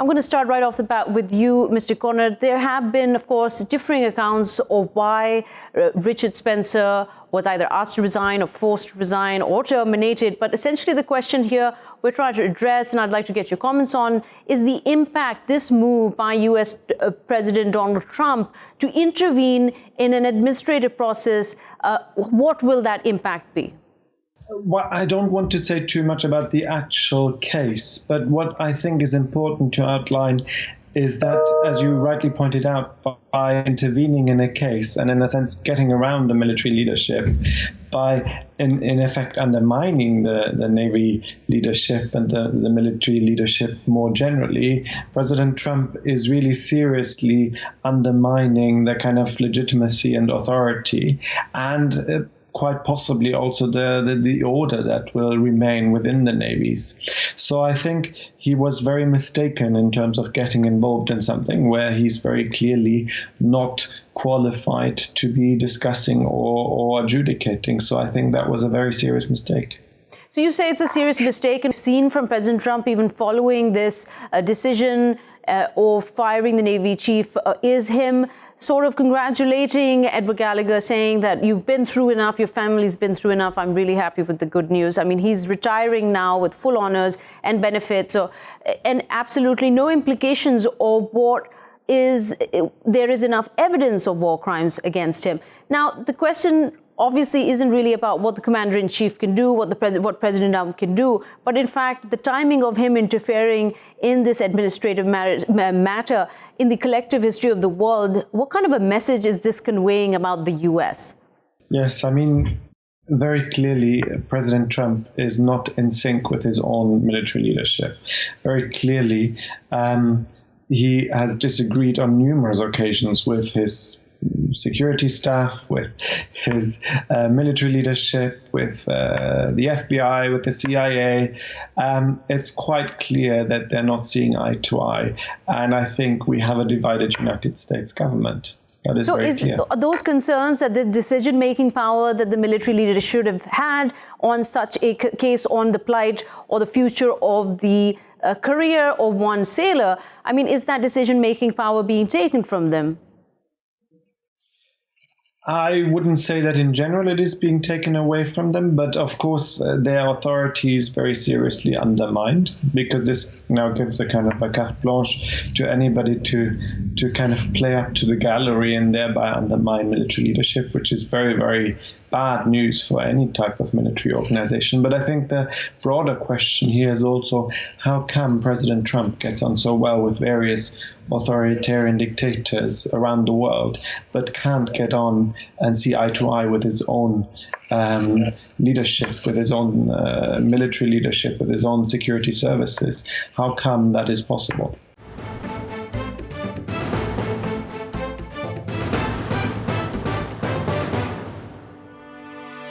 I'm going to start right off the bat with you, Mr. Conrad. There have been, of course, differing accounts of why Richard Spencer was either asked to resign or forced to resign or terminated. But essentially the question here we're trying to address, and I'd like to get your comments on, is the impact this move by U.S. President Donald Trump to intervene in an administrative process. What will that impact be? Well, I don't want to say too much about the actual case, but what I think is important to outline is that, as you rightly pointed out, by intervening in a case and in a sense getting around the military leadership, by in effect undermining the Navy leadership and the military leadership more generally, President Trump is really seriously undermining the kind of legitimacy and authority and quite possibly also the order that will remain within the navies. So I think he was very mistaken in terms of getting involved in something where he's very clearly not qualified to be discussing or adjudicating. So I think that was a very serious mistake. So you say it's a serious mistake, and seen from President Trump even following this decision or firing the Navy chief is him sort of congratulating Edward Gallagher, saying that you've been through enough, your family's been through enough. I'm really happy with the good news. I mean, he's retiring now with full honors and benefits, and absolutely no implications of there is enough evidence of war crimes against him. Now, the question obviously isn't really about what the commander-in-chief can do, what President Trump can do, but in fact, the timing of him interfering in this administrative matter in the collective history of the world. What kind of a message is this conveying about the U.S.? Yes, I mean, very clearly, President Trump is not in sync with his own military leadership. Very clearly, he has disagreed on numerous occasions with his security staff, with his military leadership, with the FBI, with the CIA. It's quite clear that they're not seeing eye to eye. And I think we have a divided United States government. That is very clear. Those concerns that the decision-making power that the military leader should have had on such a case, on the plight or the future of the career of one sailor, I mean, is that decision-making power being taken from them? I wouldn't say that in general it is being taken away from them, but of course their authority is very seriously undermined, because this now gives a kind of a carte blanche to anybody to kind of play up to the gallery and thereby undermine military leadership, which is very, very bad news for any type of military organization. But I think the broader question here is also, how come President Trump gets on so well with various authoritarian dictators around the world, but can't get on and see eye to eye with his own leadership, with his own military leadership, with his own security services? How come that is possible?